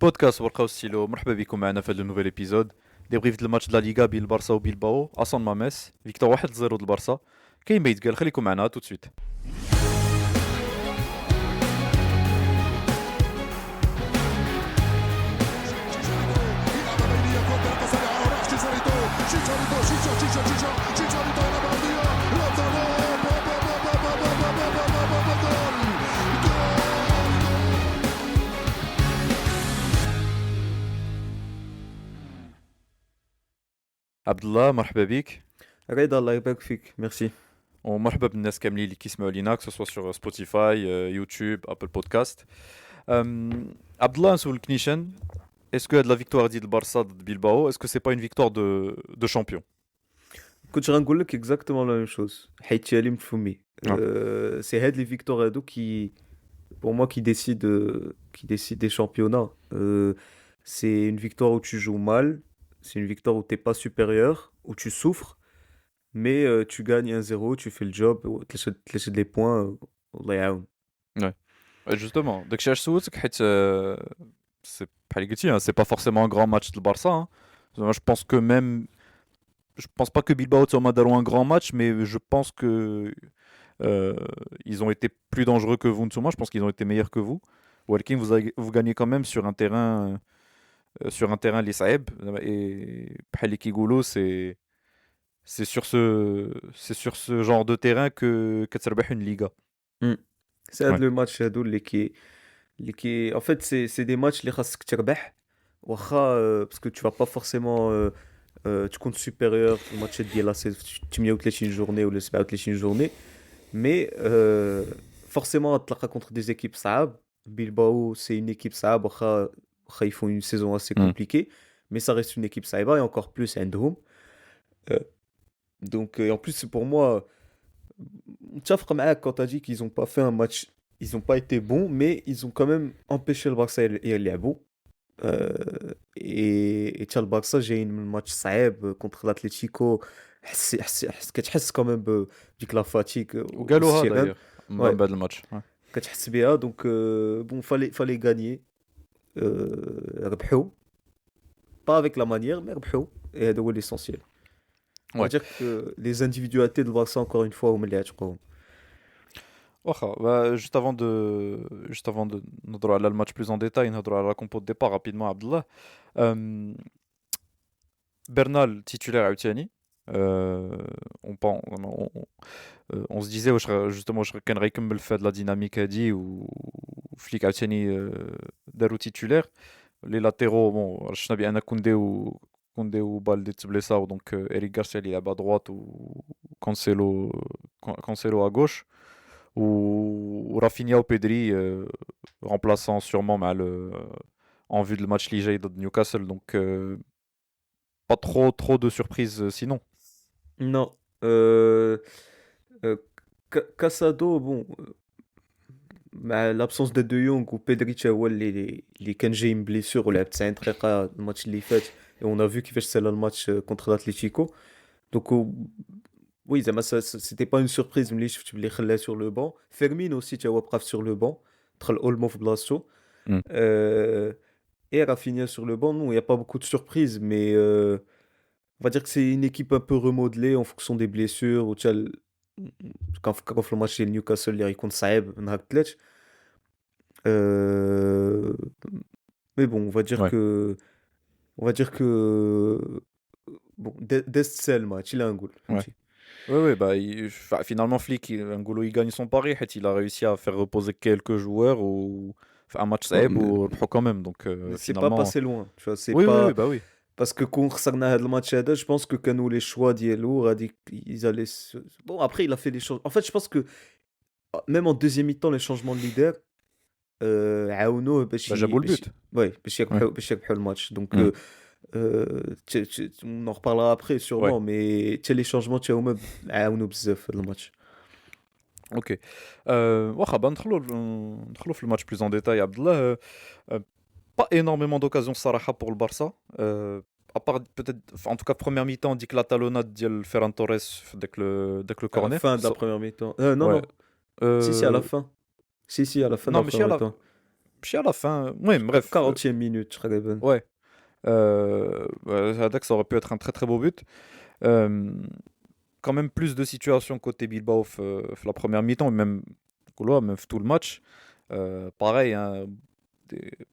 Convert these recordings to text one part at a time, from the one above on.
بودكاست ورقة وستيلو، مرحبا بكم معنا في هذا النوفيل ايبيزود. ديبريف ديال الماتش د لا ليغا بين البارسا وبيلباو اصلا ماميس فيكتور 1-0 د البارسا. كاين ما يتقال، خليكم معنا تو سويت. عبد الله مرحبا بك، رضا الله يبارك فيك ميرسي. ومرحبا بالناس كاملين اللي كيسمعوا لينا سواء سور سبوتيفاي يوتيوب ابل بودكاست. عبد الله نسولك نيشان، اسكو هاد لا فيكتوار ديال البارسا ضد بيلباو اسكو سي با اون فيكتوار دو شامبيون؟ كنت غنقول لك اكزاكتومون لا ميم شوز حيت تيالي من فمي. سي هاد لي فيكتوار هادو كي pour moi qui décide des championnats. C'est une victoire où tu joues mal, c'est une victoire où t'es pas supérieur, où tu souffres, mais tu gagnes 1-0, tu fais le job, tu laisses des points, Allah يعاون. Justement, donc chez سولتك حيت c'est بحال قلتي hein, c'est pas forcément un grand match de Barça hein. Je pense que même je pense pas que Bilbao Toma daron un grand match, mais je pense que ils ont été plus dangereux que vous Ntsuma. Je pense qu'ils ont été meilleurs que vous. Walking, vous gagnez quand même sur un terrain les Saeb, et بحال كيقولوا c'est sur ce genre de terrain que كتربح une liga. C'est هاد Ouais. لو ماتش هادو اللي كي en fait c'est des matchs اللي خاصك تربح واخا parce que tu vas pas forcément تكون supérieur في الماتشات ديال 38 journées ولا 37 journées mais forcément غتلقى contre des équipes صعاب. Bilbao c'est une équipe صعاب واخا ils font une saison assez compliquée mais ça reste une équipe صعيبة et encore plus عندهم. Donc et en plus pour moi متفق معاك quand t'as dit qu'ils ont pas fait un match, ils ont pas été bons mais ils ont quand même empêché le Barça يلعبوا. et تشا البارسا جايين من ماتش صعيب contre l'Atlético. كتحس quand même بديك لا فاتيك وقالوها والاستيران d'ailleurs من ouais بعد الماتش. Ouais. كتحس بها donc bon fallait gagner. ربحوا pas avec la manière mais ربحوا et هذا هو l'essentiel. On va Ouais. dire que les individualités de Barça encore une fois هما اللي عتقوهم. واخا juste avant de نهضروا على الماتش plus en détail, نهضروا على la compo de départ rapidement عبد الله. Bernal titulaire عاوتاني. On se disait justement واش كان غيكمل في هاد لا ديناميك هادي وفليك عاوتاني دارو titulaire. Les latéraux, bon, شفنا بان كوندي وبالدي تبليساو دونك إريك غارسيا اللي يلعب à droite وكانسيلو à gauche ورافينيا وبيدري remplaçant sûrement مع en vue de le match اللي جاي ضد نيوكاسل. Donc pas trop de surprises sinon. Non. Casado, bon, مع l'absence de De Jong وبيدري تا هو اللي كان جاي من blessure ولعب 90 دقيقة الماتش اللي فات et on a vu كيفاش سالا الماتش contre l'Atlético. Donc oui زعما c'était pas une surprise ملي شفت بلي خلاه sur le banc. Fermin aussi تا هو بقى sur le banc دخل اولمو في بلاصتو. Mm. Et Rafinha sur le banc, non, il n'y a pas beaucoup de surprises, mais on va dire que c'est une équipe un peu remodelée en fonction des blessures. Quand le match chez Newcastle, il contre Saeb, euh, mais bon, Ouais. on va dire que bon, Dest c'est le match, il a un goal. Ouais. Oui, bah, finalement, Flick, N'Golo, il gagne son pari. Il a réussi à faire reposer quelques joueurs ou un match Ouais, saeb ou quand même. Donc, mais c'est pas finalement. passé loin, tu vois, c'est Oui, pas. oui, bah oui. Parce que contre Sarna le match هذا, je pense que Kano les choix d'Yellow a dit qu'ils allaient bon après il a fait des choses. En fait, je pense que même en deuxième mi-temps les changements de leader عاونوه Bah, جابوا le but. ouais باش يربحوا le match. Donc on en reparlera après sûrement mais les changements هما عاونوا بزاف le match. Ok. واخا ندخلوا في الماتش plus en détail عبد الله. Pas énormément d'occasions صراحة pour le Barça. À part peut-être, en tout cas première mi-temps, on dit que la talonnade ديال Ferran Torres dès que le À la corner. fin de la première mi-temps. Non Ouais. non. Si à la fin. Si à la fin de Non, la mais si à première la mi-temps. ماشي à la fin المهم bref 40e minute تقريبا. ouais هذاك ça aurait pu être un très, très beau but. Hem, quand même plus de situations côté Bilbao في la première mi-temps même نقولوها même في tout le match. Pareil hein,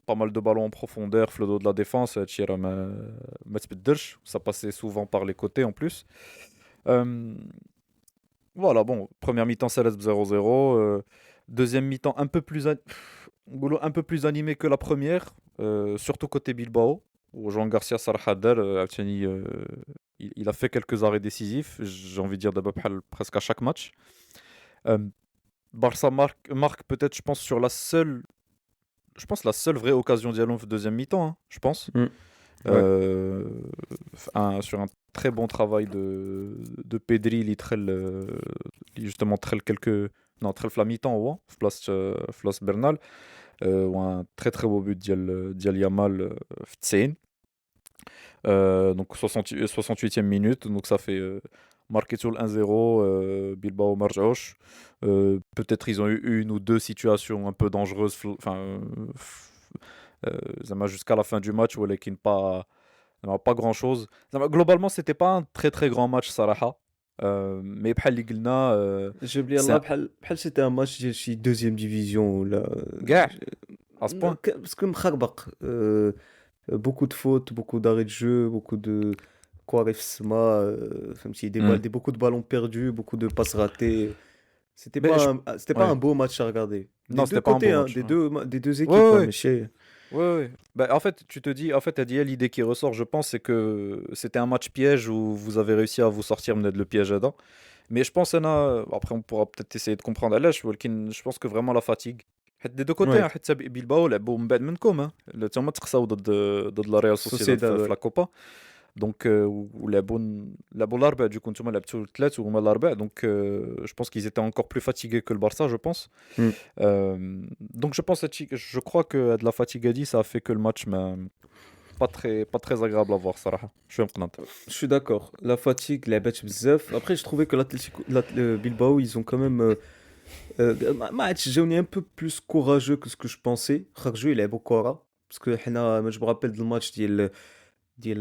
pas mal de ballons en profondeur في le dos de la défense هادشي راه ما تبدلش. Ça passait souvent par les côtés en plus. Hem, voilà bon, première mi-temps ça laisse 0-0, deuxième mi-temps نقولوا un peu plus animé que la première, surtout côté Bilbao où Joan Garcia صراحة دار عاوتاني il a fait quelques arrêts décisifs, j'ai envie de dire دابا بحال presque à chaque match. Hem, Barça marque peut-être je pense sur la seule vraie occasion ديالهم في deuxième mi-temps, hein, je pense. Mm. Ouais. Sur un très bon travail de Pedri اللي دخل اللي justement دخل دخل في la mi-temps هو في بلاصة Bernal, وان très très beau but ديال يامال في 90. Donc 68e minute, donc ça fait marqué sur le 1-0, Bilbao ما رجعوش. Peut-être ils ont eu une ou deux situations un peu dangereuses زعما jusqu'à la fin du match ولكن pas grand chose. Globalement c'était pas un très très grand match صراحة. Mais بحال اللي قلنا جاب لي c'est الله بحال سيتي ان ماتش ديال شي دوزيام ديفيزيون ولا كاع à ce point. باسكو مخربق. beaucoup de fautes, beaucoup d'arrêts de jeu, beaucoup de Quaresma, فهمتي beaucoup de ballons perdus, beaucoup de passes ratées. C'était Mais pas ouais. un beau match à regarder. Non, c'était pas un côtés, beau hein, match, des deux Ouais, équipes, ouais, hein, ouais. mais chez... Ouais, ouais. Bah, en fait, tu te dis, en fait, Adia, l'idée qui ressort, je pense, c'est que c'était un match piège où vous avez réussi à vous sortir peut-être le piège dedans. Mais je pense, après, on pourra peut-être essayer de comprendre à l'âge, je pense que vraiment la fatigue. Des deux côtés, Ouais. hein, حتى Bilbao لعبوا من بعد منكم, hein. تما تخساو ضد لا ريال سوسيداد في ouais. لا كوبا. Donc ولعبوا الاربع, du coup نتوما لعبتوا الثلاث وهما الاربع. Donc je pense qu'ils étaient encore plus fatigués que le Barça, je pense. Mm. Donc je crois que de la fatigue a dit, ça a fait que le match pas très agréable à voir صراحة. Je suis مقنط. Je suis d'accord. La fatigue, la bête bzaf. Après, je trouvais que le Bilbao, ils ont quand même... match, j'ai un peu plus courageux que ce que je pensais. خرجوا يلعبوا كرة. Parce que حنا, je me rappelle du match ديال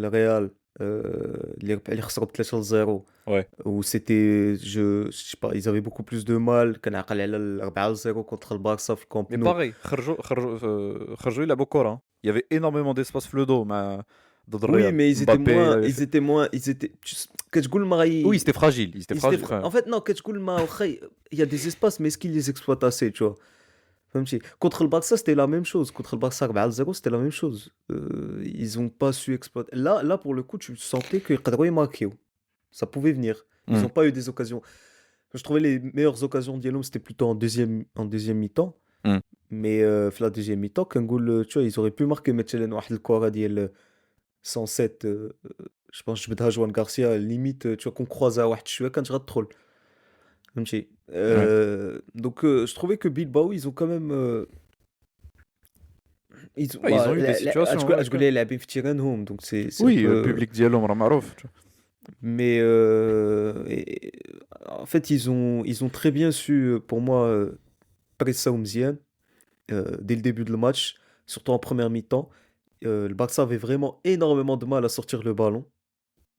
الريال, اللي خسروا ب 3-0. Ouais. Où c'était, je sais pas, ils avaient beaucoup plus de mal. كان عقل على ال 4-0 contre le Barça في الكامب Mais نو. pareil, خرجوا يلعبوا كرة. Il y avait énormément d'espace في le dos ضد Oui, الريال. mais Mbappé ils étaient كتقول ما Oui, c'était fragile. Ils étaient fragiles. En fait, non, كتقول ما واخا il y a des espaces, mais est-ce qu'ils les exploitent assez, tu vois? فهمتي. Contre le Barça, c'était la même chose. Contre le Barça 4-0, c'était la même chose. Ils ont pas su exploiter. Là, pour le coup, tu sentais que يقدروا يماركيو. Ça pouvait venir. Ils n'ont pas eu des occasions. Je trouvais les meilleures occasions d'Yellow, c'était plutôt en deuxième mi-temps. Mais في la deuxième mi-temps, كنقول, tu vois, ils auraient pu marquer مثلا واحد الكرة ديال 107, je pense جبدها جوان غارسيا limite, tu vois, qu'on croise à واحد شوية كانت غتدخل. فهمتي. Donc je trouvais que Bilbao, ils ont quand même ils ont eu des situations. تقول لي لاعبين في تيرانهم, donc c'est Oui, un peu... le public ديالهم راه معروف. Mais en fait, ils ont très bien su, pour moi, presser مزيان dès le début de le match, surtout en première mi-temps. Le Barça avait vraiment énormément de mal à sortir le ballon.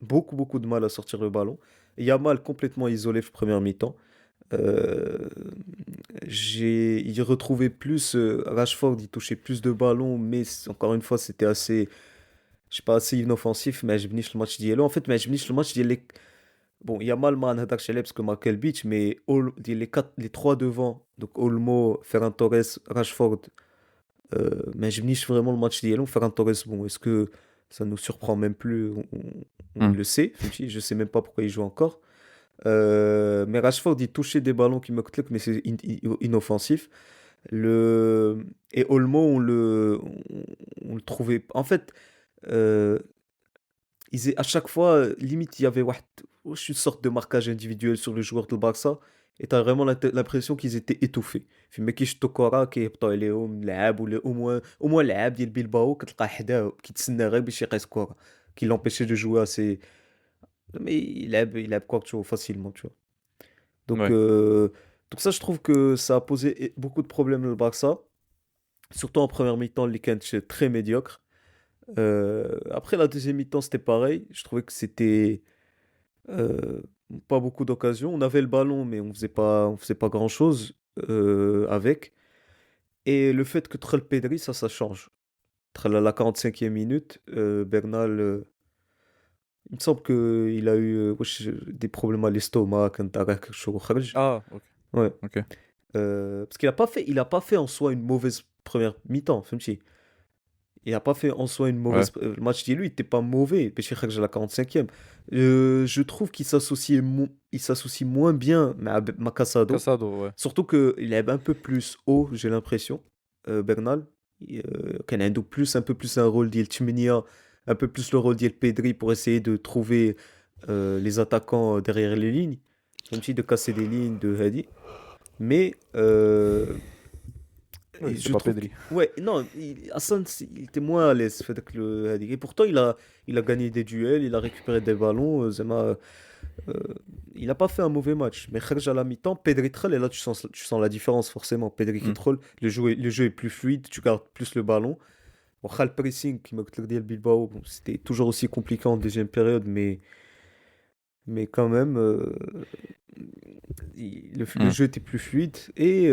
Beaucoup de mal à sortir le ballon. Yamal complètement isolé la première mi-temps. Il retrouvait plus Rashford, il touchait plus de ballons, mais encore une fois, c'était assez, je sais pas, assez inoffensif. Mais je le match d'hier. En fait, mais je le match d'hier. Bon, Yamal man hadak cheleb parce que Michael Beach, mais les trois devant, donc Olmo, Ferran Torres, Rashford. Mais je niche vraiment le match d'hier. Ferran Torres, bon, est-ce que ça nous surprend même plus? On le sait. Je sais même pas pourquoi il joue encore. Mais Rashford, il touchait des ballons qui me coûtent, mais c'est inoffensif. Et Olmo, on le trouvait. En fait, à chaque fois, limite, il y avait une sorte de marquage individuel sur le joueur de Barça. Et t'as vraiment l'impression qu'ils étaient étouffés. في ما كاينش توكورا كيهبطوا عليهم لعاب ولا au moins لعاب ديال بيلباو كتلقاه حداه كيتسنى غير باش يقيس كره qui l'empêchait de jouer assez. Mais il a quoi, tu vois, facilement, tu vois. Donc, Ouais. donc ça, je trouve que ça a posé beaucoup de problèmes au Barça. Surtout en première mi-temps, le Ligue très médiocre. Après la deuxième mi-temps, c'était pareil. Je trouvais que c'était euh, pas beaucoup d'occasions. On avait le ballon, mais on faisait pas grand-chose avec. Et le fait que Trell Pedri, ça change. Trell à la 45e minute, Bernal, il me semble qu'il a eu des problèmes à l'estomac, quand t'as quelque chose au kharj. Ah, ok. Ouais. Ok. Parce qu'il a pas fait en soi une mauvaise première mi-temps, فهمتي. Il n'a pas fait en soi une Ouais. mauvaise. Le match d'hier, lui, il n'était pas mauvais. Péché Kharj à la 45e. Je trouve il s'associe moins bien à Makasado. Casado, ouais. Surtout qu'il est un peu plus haut, j'ai l'impression. Bernal. Qu'il a un peu plus un rôle d'Il Tchimenia, un peu plus le rôle d'Il Pedri pour essayer de trouver les attaquants derrière les lignes. Même si de casser des lignes de Hadi. Mais Oui, et c'était je pas trouve que. Pedri. Ouais, non, Hassan, il était moins à l'aise avec le Hadi. Et pourtant, il a gagné des duels, il a récupéré des ballons. Euh, il n'a pas fait un mauvais match. Mais Kharj à la mi-temps, Pedri troll, et là, tu sens la différence forcément. Pedri qui Hmm. troll, le jeu est plus fluide, tu gardes plus le ballon. Bon, le pressing, qui m'a dit le Bilbao, bon, c'était toujours aussi compliqué en deuxième période, mais quand même, le Hmm. jeu était plus fluide. Et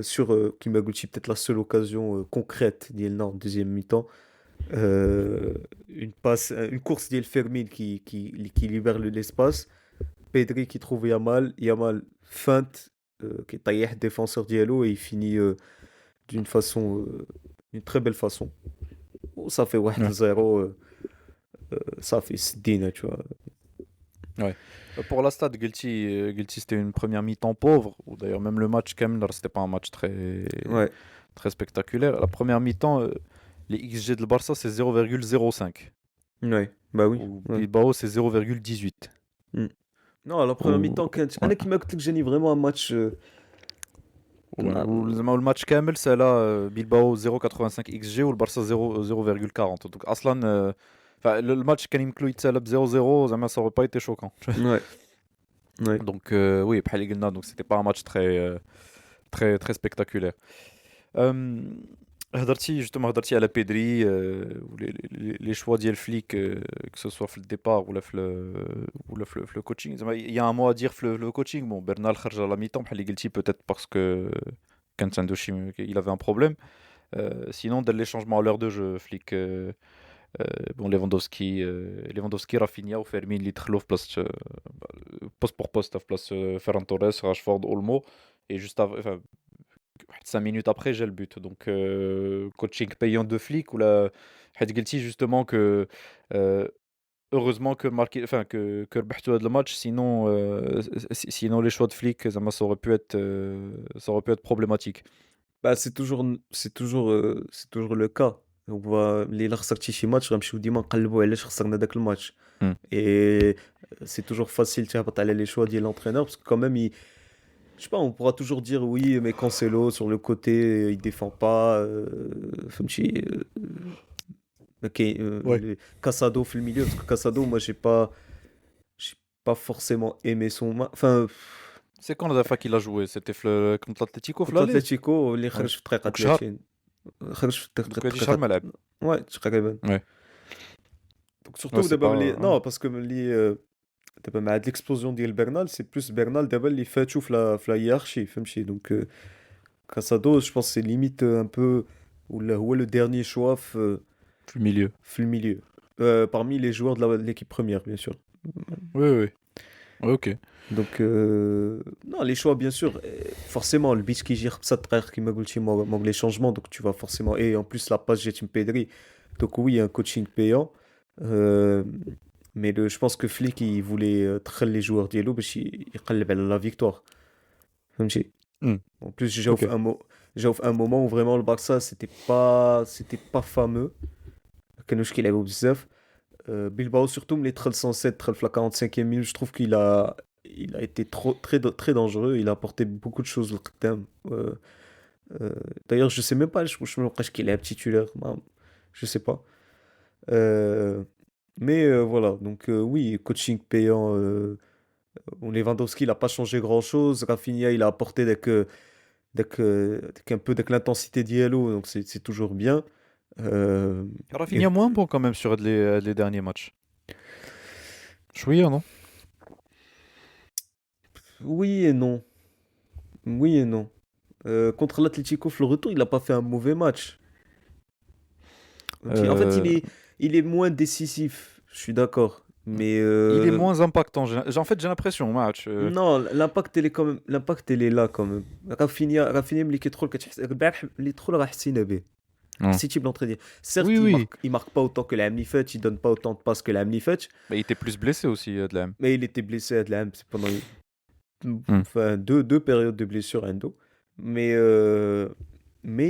sur Kimaguchi, peut-être la seule occasion concrète d'Ielna en deuxième mi-temps, euh, une course d'El Fermin qui libère l'espace, Pedri qui trouve Yamal feinte, qui est taillé défenseur Diallo et il finit d'une façon, une très belle façon. Oh, ça fait Ouais. 1-0, ça fait Sdina, tu vois. Ouais. Pour la stat, Guilty, c'était une première mi-temps pauvre, ou d'ailleurs même le match Kemler, c'était pas un match Ouais, très spectaculaire. La première mi-temps, les XG de Barça, c'est 0,05. ouais, bah oui. Ou Ouais. Bilbao, c'est 0,18. Mm. Non, la première Ou, mi-temps, ouais. Anna qui m'a dit que j'ai vraiment un match. Ouais. Ou le match Kamel, c'est là Bilbao 0,85 XG ou le Barça 0,40. Donc Aslan, enfin, le match quand il inclut 0-0, ça aurait pas été choquant. Ouais, ouais. Donc oui, بحال اللي قلنا, donc c'était pas un match très spectaculaire. Euh, هضرتي على بيدري les choix ديال فليك que ce soit في الديبار ولا في le coaching. Il y a un mot à dire في le coaching. Bon, Bernal خرج à la mi-temps بحال اللي قلتي, peut-être parce que كانت عنده il avait un problème. Sinon dès les changements à l'heure de jeu فليك bon Lewandowski, Rafinha ou Fermin اللي دخلوا في بلاصه poste pour poste في بلاصه Ferran Torres, Rashford, Olmo, et juste enfin 5 minutes après, j'ai le but. Donc, coaching payant de flic, ou la حيت قلتي justement que euh, heureusement que ربحتوا هذا الماتش, sinon sinon les choix de flic, ça aurait pu être problématique. Bah, c'est toujours le cas. On voit les خسرتي شي ماتش غنمشيو ديما نقلبوا علاش خسرنا داك الماتش. Hmm. Et c'est toujours facile تهبط على les choix ديال l'entraîneur parce que quand même je sais pas, on pourra toujours dire oui, mais Cancelo sur le côté, il défend pas. فهمتي, ok, Ouais. Casado fait le milieu parce que Casado, moi j'ai pas forcément aimé enfin, C'est quand la dernière fois qu'il a joué? C'était contre l'Atlético في contre l'aller. l'Atlético اللي Ouais. خرج في الدقيقة Donc شهر 30. خرج في donc هادي شهر الدقيقة. ملعب. Ouais, تقريبا. Ouais. Donc Ouais, surtout c'est دابا pas non, parce que دابا مع هاد l'explosion ديال Bernal, c'est plus Bernal دابا اللي فاتو في la hiérarchie, فهمتي. Donc Casado, je pense que c'est limite un peu ولا هو le dernier choix le milieu. في le milieu. Parmi les joueurs de l'équipe première, bien sûr. Oui, oui. Ouais, ok. Donc non, les choix bien sûr, forcément le beach qui gère ça qui m'a dit manque les changements, donc tu vas forcément, et en plus la passe j'ai Pedri, donc oui, un coaching payant. Euh, mais je pense que Flick il voulait très les joueurs d'Yellow parce qu'il يقلب على la victoire. فهمتي. Hmm. En plus Ok. j'ai un moment où vraiment le Barça c'était pas fameux. كانوش كيلعبوا بزاف. Bilbao surtout les 107 la 45e minute, je trouve qu'il a été très très dangereux, il a apporté beaucoup de choses au قدام. D'ailleurs je sais même pas, je me pense qu'il est titulaire, je sais pas. Euh, mais voilà, donc oui, coaching payant. Lewandowski il a pas changé grand chose, Rafinha il a apporté un peu de l'intensité d'Yellow, donc c'est toujours bien. Euh, et Rafinha moins bon quand même sur les derniers matchs. Chouïa, non? oui et non. Oui et non. Contre l'Atlético, le retour, il n'a pas fait un mauvais match. En fait, Euh, il est moins décisif, je suis d'accord. Mais il est moins impactant. En fait, j'ai l'impression au match. non, l'impact, il est quand même, l'impact, il est là quand même. Rafinha, ملي كيدخل كتحس البارح اللي يدخل راه حسينا به. Ouais. حسيتي بلونتري. Certes, Oui, oui. il marque pas autant que l'AM اللي فات, il donne pas autant de passes que l'AM اللي فات, Bah, il était plus blessé aussi, de l'AM. mais il était blessé à l'AM pendant Hmm. enfin, deux périodes de blessure Endo. Mais, mais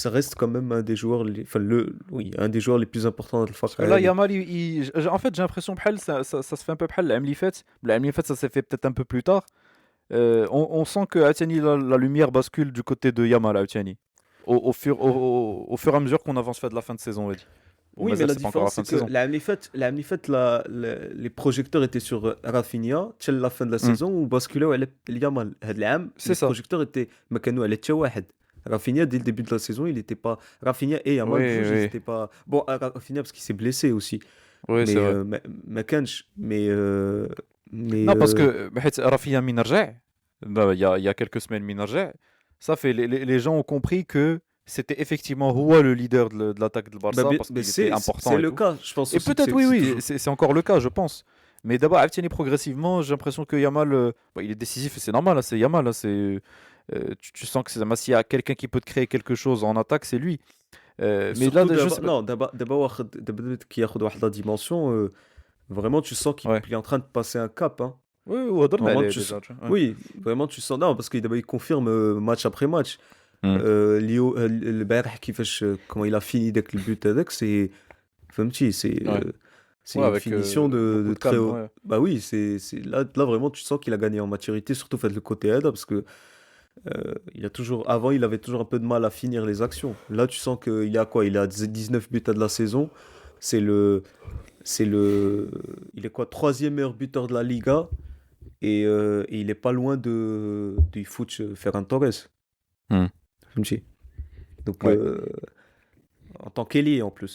ça reste quand même un des joueurs, enfin, oui, un des joueurs les plus importants de Parce que là, l'Al-Faqr. Yamal, en fait, j'ai l'impression que ça se fait un peu بحال العام اللي فات. العام اللي فات, ça s'est fait peut-être un peu plus tard. On sent que Atiani, la lumière bascule du côté de Yamal, Atiani. Au fur et à mesure qu'on avance vers de la fin de saison, on va dire. Bon, Oui, mais mais la c'est pas encore la différence, fin c'est de que saison. l'année faite, les projecteurs étaient sur Rafinha, telle la fin de la Hmm. saison, ou basculaient على Yamal. هاد العام, C'est les ça. projecteurs étaient ما كانوا على حتى واحد. Rafinha, dès le début de la saison, il n'était pas. Rafinha et Oui, Yamal, ils oui. n'étaient pas. Bon, Rafinha, parce qu'il s'est blessé aussi. Oui, c'est Mais, vrai. ما كانش. Mais Non, parce que بحيث Rafinha min رجع, il y a quelques semaines min رجع, ça fait les gens ont compris que c'était effectivement Houa le leader de l'attaque de Barça parce qu'il était c'est important et le tout. cas. Je pense Et aussi que peut-être oui, c'est oui, toujours. c'est encore le cas, je pense. Mais d'abord, Abtieni progressivement, j'ai l'impression que Yamal, il est décisif et c'est normal, hein, c'est Yamal, hein, tu sens que s'il y a quelqu'un qui peut te créer quelque chose en attaque, c'est lui. Mais là, Surtout je sais d'abord, pas. non, d'abord qui a la dimension, vraiment tu sens qu'il Ouais. est en train de passer un cap, hein. Oui, oui, وهضرنا Vraiment عليه tu sens, déjà, tu vois. Ouais. oui, vraiment tu sens, non, parce qu'il d'abord il confirme match après match. Hmm. Léo, البارح كيفاش comment il a fini داك البوت هذاك, فهمتي, Ouais. c'est Ouais, une avec finition beaucoup de de très calme, haut. ouais. Bah oui, là vraiment tu sens qu'il a gagné en maturité, surtout fait le côté aide, parce que avant il avait toujours un peu de mal à finir les actions. Là tu sens qu'il a quoi? Il a 19 buts de la saison. C'est le, c'est le, il est quoi? Troisième meilleur buteur de la Liga, et il est pas loin du foot Ferran Torres. Hmm. Fahmti. Donc Ouais. en tant qu'ailier en plus.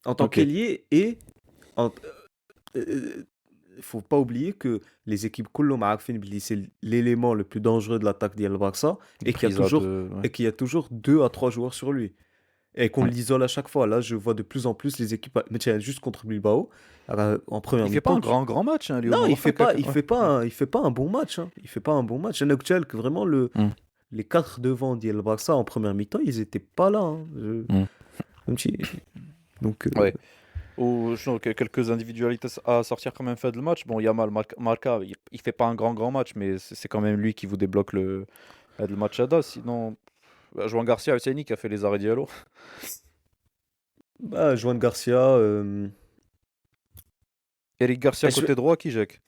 En tant Ok. qu'ailier et en, faut pas oublier que les équipes كلهم عارفين بلي c'est l'élément le plus dangereux de l'attaque ديال Barça, Une prise à deux. Ouais. et qu'il y a toujours 2 à 3 joueurs sur lui et qu'on Ouais. l'isole à chaque fois. Là, je vois de plus en plus les équipes, mais tiens, juste contre Bilbao, en première Il fait pas mi-temps. un grand match, hein, Léo Non, Marafak. Ouais. il fait pas un bon match, hein. Il fait pas un bon match. Un actuel que vraiment Hmm. les 4 devant d'El Barça en première mi-temps, ils étaient pas là, hein. Hmm. Un petit- Donc Ouais. Ou je trouve que quelques individualités à sortir quand même fait le match. Bon, Yamal, Marca, il fait pas un grand match, mais c'est quand même lui qui vous débloque le match à dos. Sinon, Joan Garcia Oceani qui a fait les arrêts Diallo. bah, Joan Garcia, Eric Garcia je- côté droit qui jette.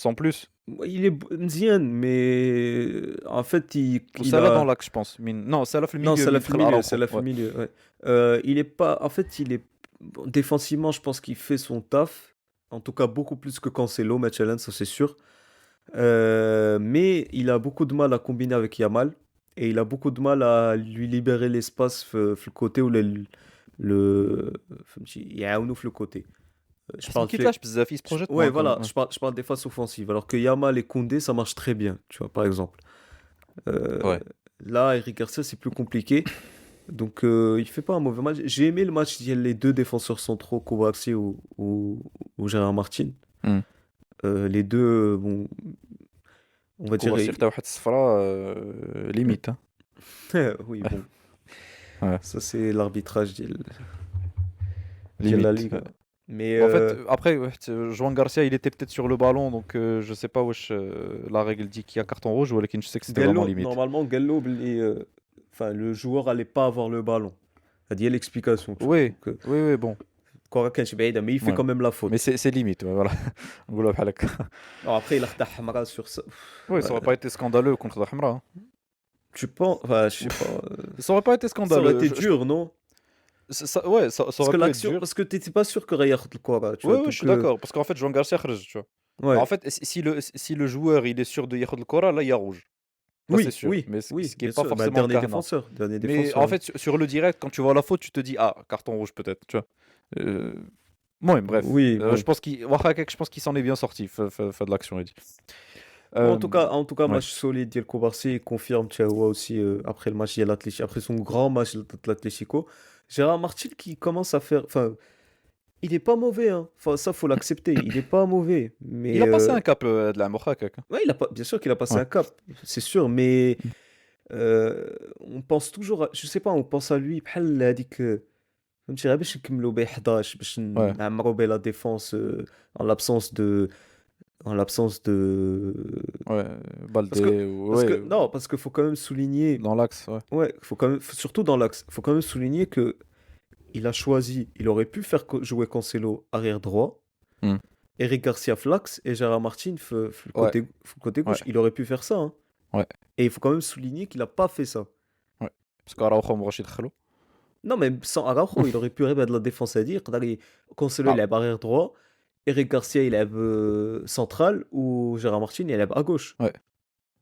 Sans plus. il est mzien, mais en fait, Ou il celle-là dans a. l'axe, je pense. Non, celle-là fait le Non, milieu. c'est la Midfield familie, Araujo. Ouais. ouais. Il est pas. En fait, il est. Bon, défensivement, je pense qu'il fait son taf. En tout cas, beaucoup plus que Cancelo, Mechelen, ça c'est sûr. Mais il a beaucoup de mal à combiner avec Yamal. Et il a beaucoup de mal à lui libérer l'espace le côté où يعاونوا في le côté. Je Parce parle qu'il te lâche بزاف, il se projette ouais, moins quand voilà, même. Ouais. je parle des phases offensives. Alors que Yamal et Koundé, ça marche très bien, tu vois, par exemple. Euh, Ouais. Là, Eric Garcia, c'est plus compliqué. Donc, il fait pas un mauvais match. J'ai aimé le match. Il y a les deux défenseurs centraux, Kovacsy ou Gérard Martin. Hmm. Les deux, bon, on va dire. كوفاسي حتى واحد الصفرة ليميت. Hein. Oui, bon, Ouais. ça c'est l'arbitrage de la Limite. Liga. Ouais. Mais Bon, en fait, après, ouais, Joan Garcia, il était peut-être sur le ballon, donc je sais pas wesh, la règle dit qu'il y a carton rouge, ou je sais que c'était vraiment limite. Normalement, Gallo, enfin, le joueur allait pas avoir le ballon. Ça dit l'explication. Tu vois. Oui, Donc, oui, bon. Korakan, mais il fait Ouais. quand même la faute. Mais c'est limite, ouais, voilà. نقولها بحال هكا. Alors après, il a retard Hamara sur ça. Oui, ça aurait pas été scandaleux contre la Hamra. Hein. Tu penses, enfin, je sais pas. Ça aurait pas été Ça scandaleux. aurait été dur, non? Ouais, ça Parce aurait que pu être l'action, dur. parce que t'étais pas sûr que Raya le quoi, tu Oui, vois. oui, je Donc, suis d'accord. Parce qu'en fait, Joan Garcia, tu vois. En Ouais. fait, si le joueur il est sûr de ياخد الكرة, là il y a rouge. Ça c'est Oui, sûr, oui, mais ce oui, qui est bien pas sûr. Bah, forcément le dernier cas non. défenseur, dernier Mais défenseur, en oui. fait sur le direct quand tu vois la faute, tu te dis: «Ah, carton rouge peut-être», tu vois? المهم bref, Oui, je bon. pense qu'il واخا هكاك je pense qu'il s'en est bien sorti في هاد l'action هادي. En tout cas, Ouais. match solide ديال كوبارسي confirme هو aussi après le match ديال l'Atlético, après son grand match de l'Atlético. Gérard Martin qui commence à faire, enfin, il est pas mauvais, hein. Enfin, ça faut l'accepter. Il est pas mauvais, Il mais a passé un cap هاد العام واخا هكاك. ouais, bien sûr qu'il a passé Ouais. un cap, c'est sûr, mais on pense toujours, je sais pas, on pense à lui بحال هذيك فهمتي غير باش نكملوا به 11 باش Ouais. نعمروا به la défense en l'absence de en l'absence de Ouais, parce que Baldé, ouais, non, parce que faut quand même souligner, dans l'axe, ouais. ouais, faut quand même, surtout dans l'axe, faut quand même souligner que il a choisi, il aurait pu faire jouer Cancelo arrière droit, Mmh. Eric Garcia flax et Gérard Martin Ouais, le côté ouais, gauche. Il aurait pu faire ça, hein. ouais, Et il faut quand même souligner qu'il a pas fait ça. ouais. Parce qu'Araujo ما بغاش يدخلو. Non, mais sans Araujo, il aurait pu rêver de la défense à dire. Cancelo, il Ah, est arrière droit. Eric Garcia, il est central. Ou Gérard Martin, il est à gauche. ouais,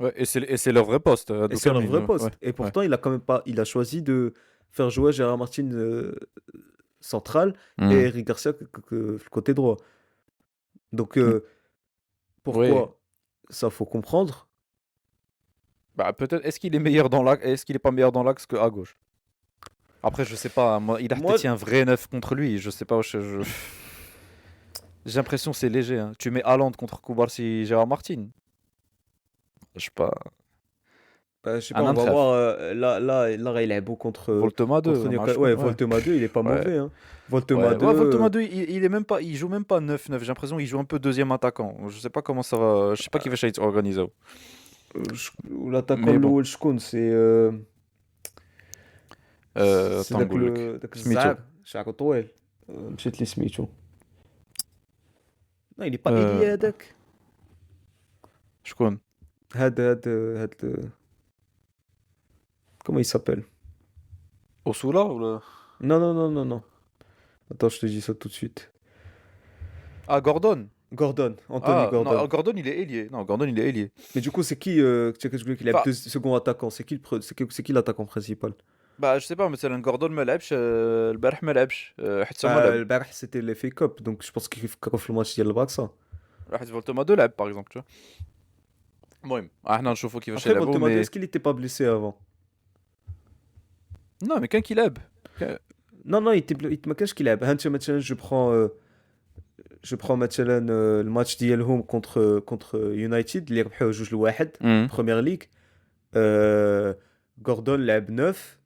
ouais, et c'est leur vrai poste, Et هادو c'est leur كاملين, vrai ouais, poste. Et ouais. pourtant, il a quand même pas. Il a choisi de faire jouer Gérard Martin central et Mmh. Eric Garcia le côté droit. Donc, Mmh. Oui, pourquoi ça faut comprendre. bah, peut-être est-ce qu'il est meilleur dans l'axe, est-ce qu'il est pas meilleur dans l'axe qu'à gauche? Après je sais pas, moi il a Moi, peut-être un vrai neuf contre lui, je sais pas, j'ai l'impression que c'est léger, hein. Tu mets Haaland contre Cubarsí, Gérard Martin, je sais pas, je sais pas, un on va انتخاف. voir. Là, il est beau Voltema 2, contre ouais, Newcastle. معشوق, Ouais, ouais. Voltema 2, il est pas Ouais. mauvais, hein. Voltema Ouais, 2, ouais, Voltema 2, il est même pas, il joue même pas 9-9. J'ai l'impression qu'il joue un peu deuxième attaquant. Je sais pas comment ça va, je sais pas qui va être organisé. l'attaquant Mais bon, الأول شكون c'est c'est attends, نقول لك داك سميتو. الزعر شعره طويل. مشيت لي سميتو. non il est pas Euh, ailier هذاك. شكون؟ هاد comment il s'appelle? Osula ولا؟ Non, non, non, non, non. Attends, je te dis ça tout de suite. Ah, Gordon. Gordon, Anthony Ah, non, Gordon. Gordon il est ailier. Non, Gordon il est ailier. Mais du coup, c'est qui tu sais que je voulais qu'il ait Enfin, deux second attaquant? C'est qui l'attaquant principal? bah je sais pas مثلا Gordon ما لعبش البارح ما لعبش حتى ما Bah, لعب. le Barre, c'était l'FA Cup, donc je pense qu'il في le match ديال البارسا. واحد Voltema 2 لعب par exemple, tu vois. المهم احنا نشوفوا كيفاش Après, يلعبوا Voltema 2, mais est-ce qu'il était pas blessé avant? non mais كان كيلعب. Non, non, ما كانش كيلعب. هانت مثلا je prends مثلا le match ديالهم contre United اللي ربحوه 2-1 Mhm. Première League. Gordon لعب 9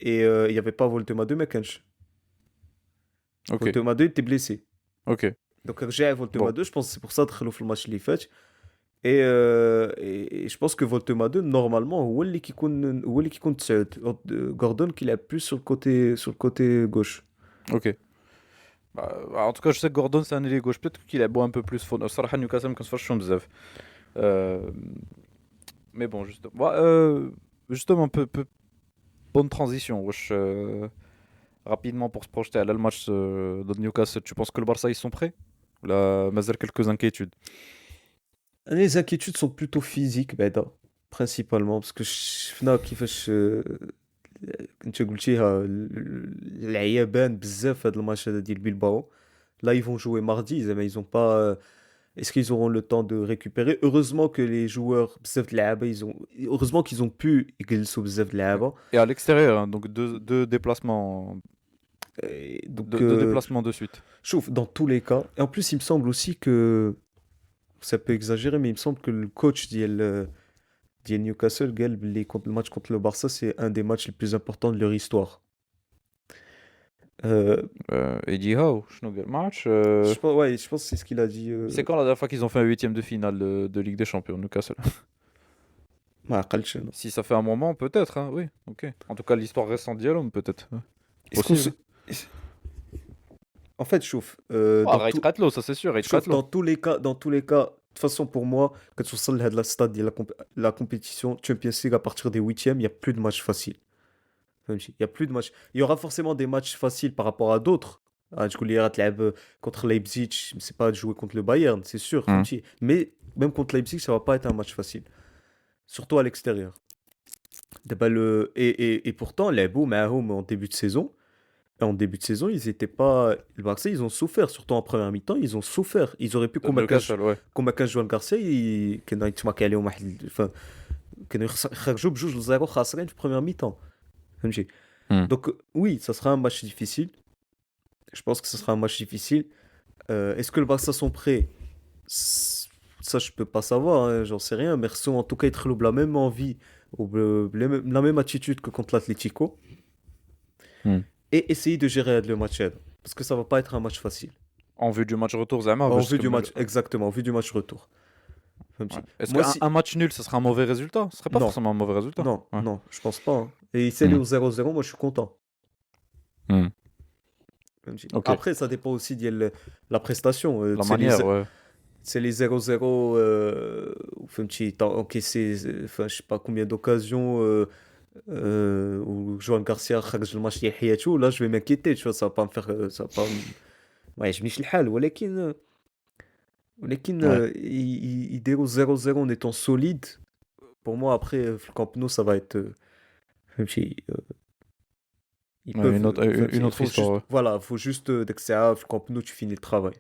et il y avait pas Voltema 2 ما كانش. Ok, Voltema 2 était blessé. ok. Donc رجع Voltema Bon. 2, je pense que c'est pour ça دخلوا في الماتش اللي فات. Et je pense que Voltema 2 normalement هو اللي كيكون 9. Gordon qui l'a plus sur le côté gauche. Ok. Bah, en tout cas, je sais que Gordon c'est un ailier gauche. Peut-être qu'il a beau un peu plus fort. الصراحة نيوكاسل ما كنتفرجش بزاف. Euh, Mais bon, justement, bonne transition. Wesh, rapidement pour se projeter à le match de Newcastle. Tu penses que le Barça ils sont prêts? Ou là, Mazel quelques inquiétudes. Les inquiétudes sont plutôt physiques, بعدا, principalement, parce que شفنا كيفاش انت قلتيها العيا بان بزاف في هذا الماتش هذا ديال بيلباو. Là, ils vont jouer mardi, mais ils ont pas. Est-ce qu'ils auront le temps de récupérer? Heureusement que les joueurs, بزاف د اللعابة, heureusement qu'ils ont pu يجلسوا بزاف د Ouais. اللعابة. Et à l'extérieur, hein, donc deux déplacements, Et donc, deux déplacements de suite. شوف, dans tous les cas, et en plus, il me semble aussi que ça peut exagérer, mais il me semble que le coach ديال Newcastle قال بلي le match contre le Barça, c'est un des matchs les plus importants de leur histoire. Eddie Howe, شنو قال؟ ما عرفتش. Je pense que c'est ce qu'il a dit. C'est quand la dernière fois qu'ils ont fait un huitième de finale de Ligue des Champions, Newcastle? ما عقلتش أنا. Si ça fait un moment, peut-être, hein, oui, ok. En tout cas, l'histoire récente d'Yalom, peut-être. Ouais. Est-ce qu'on Possible. En fait, chauffe. Ah, Reit Ratlo, ça c'est sûr, Reit Chauffe Ratlo. dans tous les cas, de toute façon, pour moi, quand tu sors de la stade de la compétition Champions League à partir des huitièmes, il n'y a plus de matchs faciles. Il y a plus de matchs. Il y aura forcément des matchs faciles par rapport à d'autres, تقول لي غتلعب contre Leipzig, c'est pas de jouer contre le Bayern, c'est sûr, Hmm. فهمتي. Mais même contre Leipzig, ça va pas être un match facile, surtout à l'extérieur. دابا et pourtant لعبوا معاهم en début de saison. En début de saison, ils étaient pas. Le Barça, ils ont souffert, surtout en première mi-temps, ils ont souffert. Ils auraient pu, Newcastle, ouais. comme Joan Garcia, كانوا يتماركي عليهم واحد كانوا يخرجوا بجوج لزيرو خاسرين في première mi-temps. فهمتي. Hmm. Donc oui, ça sera un match difficile. Je pense que ce sera un match difficile. Est-ce que le Barça sont prêts? Ça, je peux pas savoir, hein, j'en sais rien. Mais sont en tout cas يدخلوا بلا même envie ou la même attitude que contre l'Atlético. Hmm. Et essayer de gérer le match parce que ça va pas être un match facile. En vue du match retour, Zama. En vue du match, exactement, en vue du match retour. Ouais. Est-ce Moi, qu'un match nul, ce sera un mauvais résultat? Ce serait pas Non. forcément un mauvais résultat. Non, Ouais. non, je pense pas, hein. Et c'est Hmm. au 0-0, moi je suis content. Hmm. Ok. Après, ça dépend aussi de la prestation. La C'est manière, ouais. C'est les 0-0, t'as encaissé, enfin, je sais pas combien d'occasions où Joan Garcia خرج الماتش ديال حياته. Là, je vais m'inquiéter, tu vois, ça va pas me faire, ça va pas ما يعجبنيش الحال. ولكن Ouais. يديروا 0-0 en étant solide. Pour moi, après, le Camp Nou, ça va être, فهمتي, ils Ouais, peuvent, une autre فهمتي, il faut histoire. juste, Ouais. voilà, faut juste dès que c'est à le Camp Nou, tu finis le travail.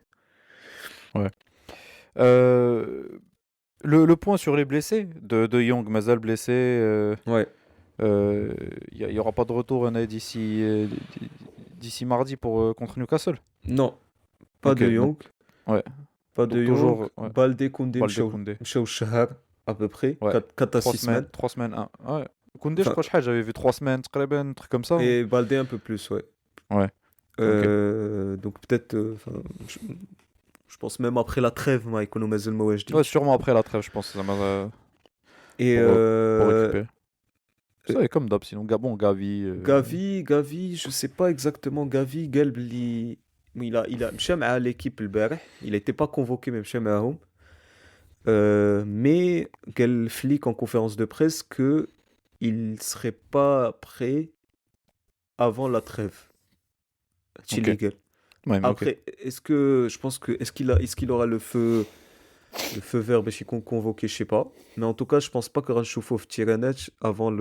Le point sur les blessés de Young, Mazal blessé. Ouais. Il y aura pas de retour d'ici mardi pour contre Newcastle. Non, pas Ok, de donc- Young. ouais. Pas Donc de toujours, Young. ouais. Balde Koundé, Balde Koundé. مشاو الشهر à peu près. Ouais. 4 à 6 semaines. 3 semaines. Ouais. Koundé, je Enfin- crois que j'avais vu 3 semaines, تقريبا, un truc comme ça. Et Balde un peu plus, ouais. Ouais. Donc peut-être, je pense même après la trêve, ما يكونوا مازال ما واجدين. Ouais, sûrement après la trêve, je pense. Ça m'a Et pour récupérer. Ça est comme d'hab, sinon Gabon, Gavi. Gavi, je sais pas exactement. Gavi, قال بلي il a مشى مع l'équipe البارح. Il n'était pas convoqué, mais مشى معاهم. Mais قال Flick en conférence de presse que il serait pas prêt avant la trêve. Ok. قال. Ouais, mais ok. Après, est-ce qu'il aura le feu vert باش يكون convoqué, je sais pas. Mais en tout cas, je pense pas que غنشوفوه في Tirana avant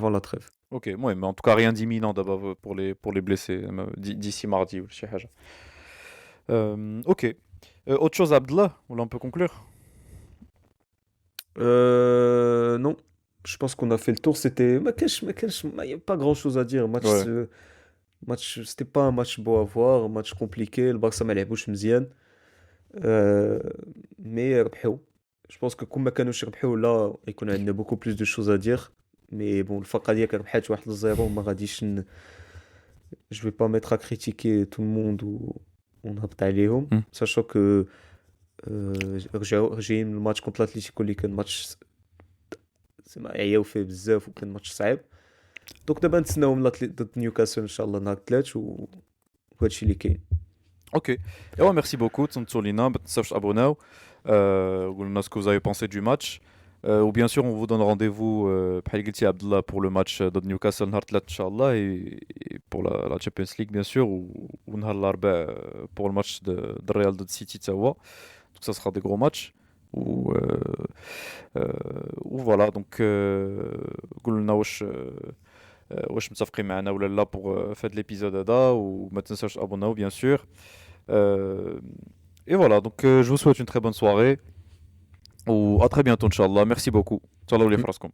la trêve. Ok, ouais, mais en tout cas, rien d'imminent d'abord pour les blessés d'ici mardi ou شي حاجة. Ok. Autre chose, Abdallah, ou là on peut conclure? Non, je pense qu'on a fait le tour. C'était il y a pas grand chose à dire. Ouais. Match, c'était pas un match beau à voir, un match compliqué. Le Barça ما لعبوش مزيان. Mais ربحوا. Je pense que كون ما كانوش ربحوا là يكون عندنا beaucoup plus de choses à dire. Mais bon, الفرقة ديالك ربحات 1-0 ما غاديش je vais pas mettre à critiquer tout le monde ou ونهبط عليهم. Sachant que رجعوا من الماتش contre l'Atlético اللي كان ماتش زعما عياو فيه بزاف وكان ماتش صعيب. دونك دابا نتسناوهم ضد نيوكاسل ان شاء الله نهار الثلاث وهادشي اللي كاين. Ok. Et ouais, merci beaucoup, Tsontsolina. Ne تنساوش تابوناو. قولنا ce que vous avez pensé du match. Ou bien sûr, on vous donne rendez-vous, بحال قلتي Abdallah, pour le match de Newcastle نهار الثلاث إن شاء الله, et pour la Champions League bien sûr, ou نهار الأربعاء pour le match de Real de City تا هو. Donc ça sera des gros matchs. Ou voilà, donc قولنا واش متفقين معنا ولا لا pour faire l'épisode هذا, وما تنساوش تابوناو bien sûr. Et voilà, donc je vous souhaite une très bonne soirée. Ou à très bientôt, Inch'Allah. Merci beaucoup. Salam alaikum.